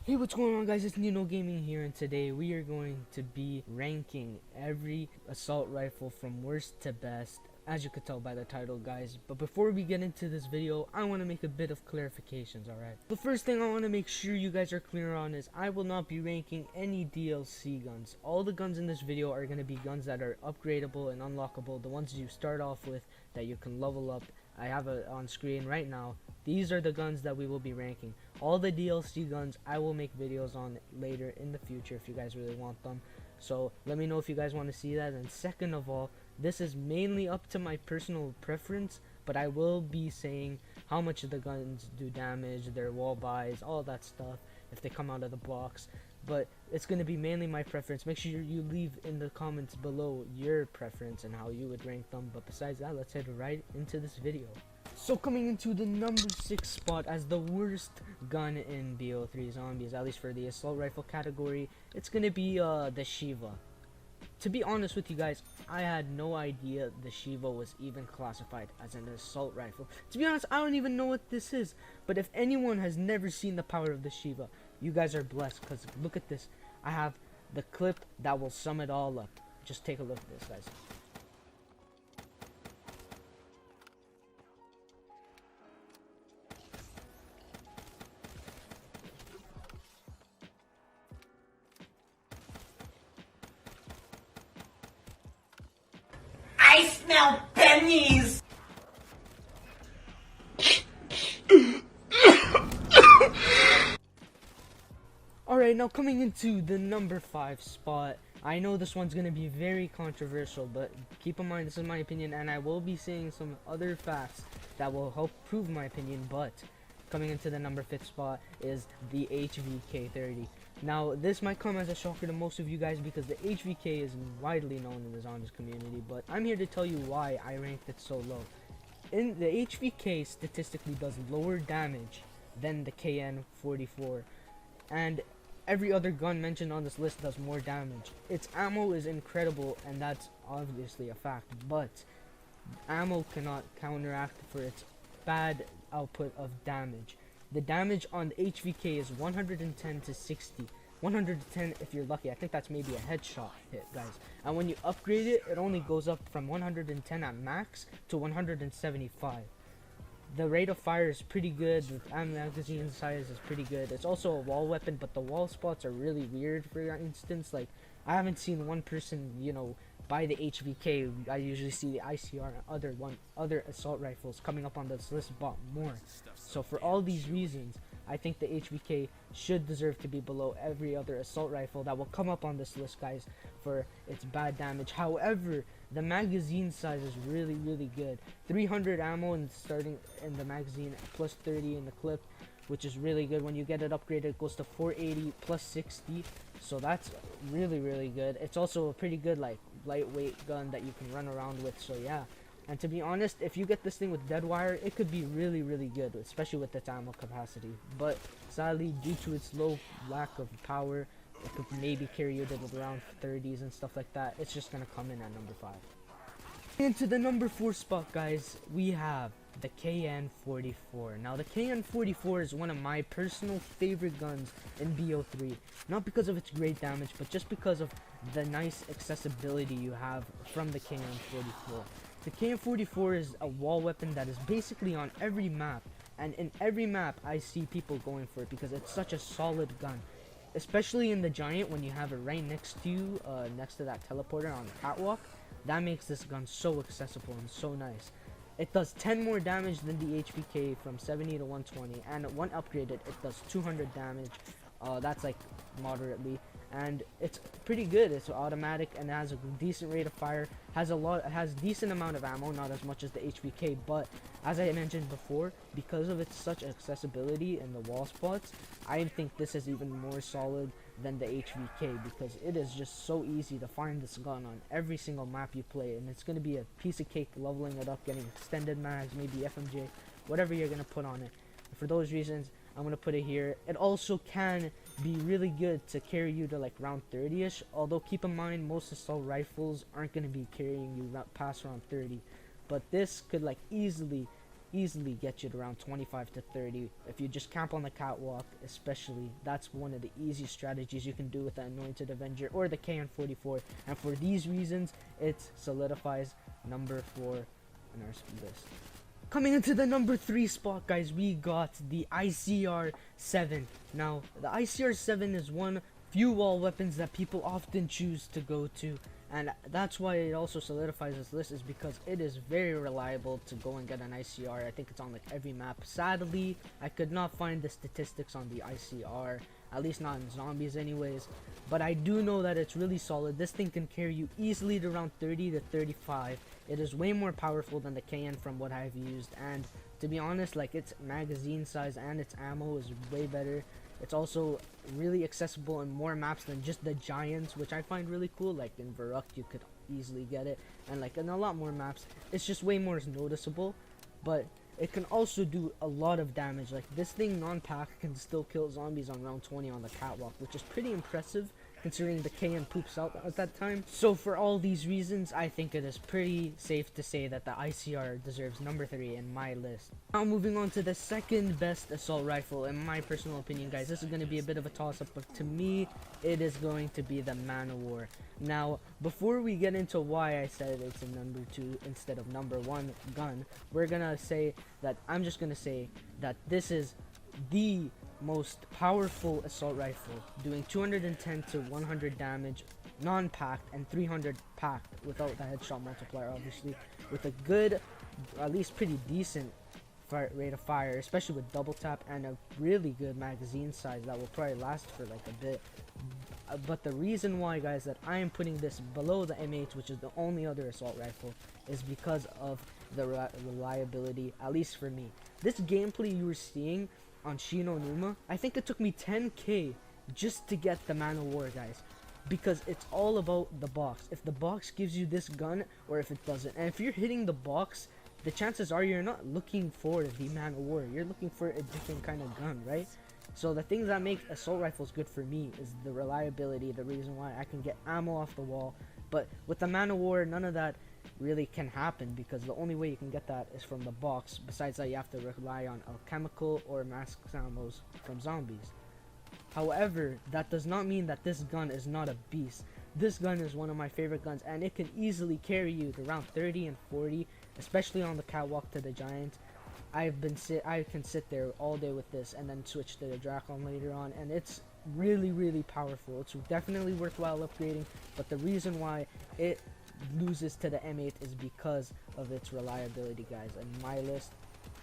Hey, what's going on, guys? It's Nino Gaming here, and today we are going to be ranking every assault rifle from worst to best, as you could tell by the title, guys. But before we get into this video, I want to make a bit of clarifications, alright? The first thing I want to make sure you guys are clear on is I will not be ranking any DLC guns. All the guns in this video are going to be guns that are upgradable and unlockable, the ones you start off with that you can level up. I have it on screen right now. These are the guns that we will be ranking. All the DLC guns I will make videos on later in the future if you guys really want them. So let me know if you guys want to see that. And second of all, this is mainly up to my personal preference, but I will be saying how much the guns do damage, their wall buys, all that stuff if they come out of the box. But it's going to be mainly my preference. Make sure you leave in the comments below your preference and how you would rank them. But besides that, let's head right into this video. So coming into the number 6 spot as the worst gun in BO3 Zombies, at least for the assault rifle category, it's going to be the Shiva. To be honest with you guys, I had no idea the Shiva was even classified as an assault rifle. To be honest, I don't even know what this is. But if anyone has never seen the power of the Shiva, you guys are blessed, because look at this. I have the clip that will sum it all up. Just take a look at this, guys. I smell pennies! Alright, now coming into the number 5 spot. I know this one's going to be very controversial, but keep in mind this is my opinion, and I will be saying some other facts that will help prove my opinion. But coming into the number 5th spot is the HVK30. Now, this might come as a shocker to most of you guys because the HVK is widely known in the zombies community, but I'm here to tell you why I ranked it so low. The HVK statistically does lower damage than the KN44, and every other gun mentioned on this list does more damage. Its ammo is incredible, and that's obviously a fact, but ammo cannot counteract for its bad output of damage. The damage on the HVK is 110 to 60. 110 if you're lucky. I think that's maybe a headshot hit, guys. And when you upgrade it, it only goes up from 110 at max to 175. The rate of fire is pretty good. The magazine size is pretty good. It's also a wall weapon, but the wall spots are really weird. For instance, like, I haven't seen one person, you know, buy the HVK. I usually see the ICR and other assault rifles coming up on this list bought more. So for all these reasons, I think the HVK should deserve to be below every other assault rifle that will come up on this list, guys, for its bad damage. However, the magazine size is really good. 300 ammo in starting in the magazine, plus 30 in the clip, which is really good. When you get it upgraded, it goes to 480 plus 60, so that's really good. It's also a pretty good, like, lightweight gun that you can run around with, so yeah. And to be honest, if you get this thing with dead wire, it could be really good, especially with its ammo capacity. But sadly, due to its low lack of power, it could maybe carry you to around 30s and stuff like that. It's just gonna come in at number 5. Into the number 4 spot, guys, we have the KN44. Now, the KN44 is one of my personal favorite guns in BO3. Not because of its great damage, but just because of the nice accessibility you have from the KN44. The KN44 is a wall weapon that is basically on every map, and in every map I see people going for it because it's such a solid gun. Especially in the Giant, when you have it right next to you, next to that teleporter on the catwalk, that makes this gun so accessible and so nice. It does 10 more damage than the HVK from 70 to 120, and when upgraded, it does 200 damage. That's like moderately, and it's pretty good. It's automatic and has a decent rate of fire. Has decent amount of ammo, not as much as the HVK, but as I mentioned before, because of its such accessibility in the wall spots, I think this is even more solid than the HVK because it is just so easy to find this gun on every single map you play, and it's going to be a piece of cake leveling it up, getting extended mags, maybe FMJ, whatever you're going to put on it. And for those reasons, I'm going to put it here. It also can be really good to carry you to like round 30ish, although keep in mind most assault rifles aren't going to be carrying you past round 30, but this could like easily easily get you to around 25 to 30 if you just camp on the catwalk. Especially, that's one of the easiest strategies you can do with the Anointed Avenger or the KN44, and for these reasons it solidifies number 4 on our speed list. Coming into the number 3 spot, guys, we got the ICR-7. Now, the ICR-7 is one few wall weapons that people often choose to go to, and that's why it also solidifies this list, is because it is very reliable to go and get an ICR. I think it's on like every map. Sadly, I could not find the statistics on the ICR, at least not in zombies anyways, but I do know that it's really solid. This thing can carry you easily to around 30 to 35. It is way more powerful than the KN from what I've used, and to be honest, like, its magazine size and its ammo is way better. It's also really accessible in more maps than just the giants, which I find really cool. Like in Verrückt you could easily get it, and like in a lot more maps it's just way more noticeable, but it can also do a lot of damage. Like, this thing non-pack can still kill zombies on round 20 on the catwalk, which is pretty impressive considering the KN poops out at that time. So for all these reasons, I think it is pretty safe to say that the ICR deserves number 3 in my list. Now moving on to the second best assault rifle, in my personal opinion, guys, this is going to be a bit of a toss-up, but to me it is going to be the Man of War. Now, before we get into why I said it's a number 2 instead of number 1 gun, we're gonna say that I'm just gonna say that this is the most powerful assault rifle, doing 210 to 100 damage non-packed and 300 packed without the headshot multiplier, obviously, with a good, at least pretty decent rate of fire, especially with double tap, and a really good magazine size that will probably last for like a bit. But the reason why, guys, that I am putting this below the M8, which is the only other assault rifle, is because of the reliability, at least for me. This gameplay you were seeing on Shino Numa, I think it took me 10k just to get the Man of War, guys, because it's all about the box. If the box gives you this gun, or if it doesn't, and if you're hitting the box, the chances are you're not looking for the Man of War, you're looking for a different kind of gun, right? So the things that make assault rifles good for me is the reliability, the reason why I can get ammo off the wall. But with the Man of War, none of that really can happen, because the only way you can get that is from the box. Besides that, you have to rely on alchemical or mask ammos from zombies. However, that does not mean that this gun is not a beast. This gun is one of my favorite guns, and it can easily carry you to around 30 and 40, especially on the catwalk to the giant. I can sit there all day with this and then switch to the Drakon later on, and it's really powerful. It's definitely worthwhile upgrading, but the reason why it loses to the M8 is because of its reliability, guys. In my list,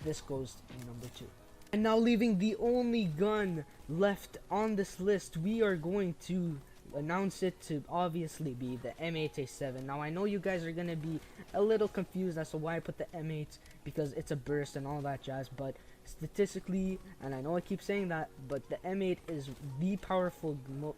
this goes in number 2. And now, leaving the only gun left on this list, we are going to announce it to obviously be the M8A7. Now, I know you guys are going to be a little confused as to why I put the M8, because it's a burst and all that jazz, but statistically, and I know I keep saying that, but the M8 is the powerful most,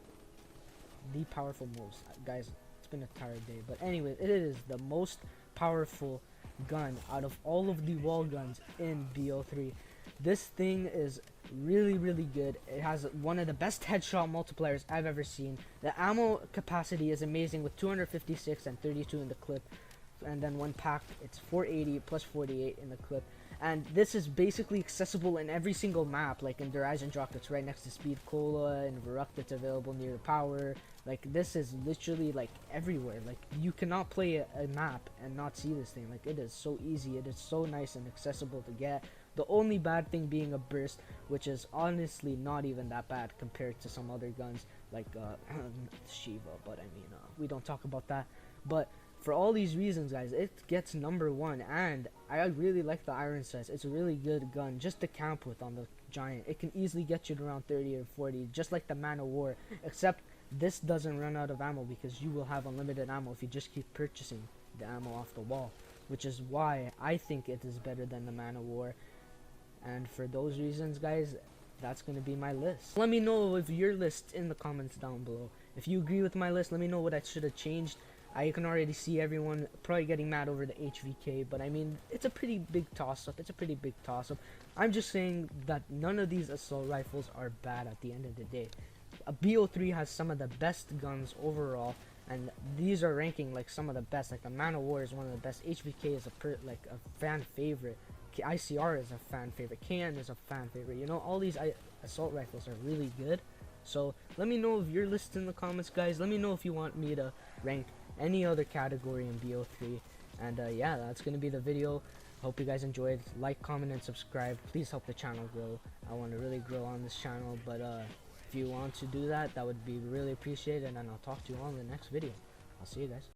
guys. It's been a tired day, but anyway, it is the most powerful gun out of all of the wall guns in BO3. This thing is really good. It has one of the best headshot multipliers I've ever seen. The ammo capacity is amazing, with 256 and 32 in the clip, and then when packed it's 480 plus 48 in the clip. And this is basically accessible in every single map, like in Dreisenjoch, it's right next to Speed Cola, and Verrückt, it's available near the power. Like, this is literally like everywhere. Like, you cannot play a map and not see this thing. Like, it is so easy, it is so nice and accessible to get. The only bad thing being a burst, which is honestly not even that bad compared to some other guns like Shiva, but I mean, we don't talk about that. But for all these reasons, guys, it gets number 1, and I really like the iron sights. It's a really good gun just to camp with on the giant. It can easily get you to around 30 or 40, just like the Man of War, except this doesn't run out of ammo, because you will have unlimited ammo if you just keep purchasing the ammo off the wall, which is why I think it is better than the Man of War. And for those reasons, guys, that's going to be my list. Let me know of your list in the comments down below. If you agree with my list, let me know what I should have changed. I can already see everyone probably getting mad over the HVK, but I mean, it's a pretty big toss-up. I'm just saying that none of these assault rifles are bad at the end of the day. A BO3 has some of the best guns overall, and these are ranking like some of the best. Like the Man of War is one of the best. HVK is a fan favorite. ICR is a fan favorite, KN is a fan favorite. You know, all these assault rifles are really good. So let me know if you're listed in the comments, guys. Let me know if you want me to rank any other category in BO3. And yeah, that's gonna be the video. Hope you guys enjoyed. Like, comment, and subscribe. Please help the channel grow. I want to really grow on this channel, but if you want to do that, that would be really appreciated, and I'll talk to you all in the next video. I'll see you guys.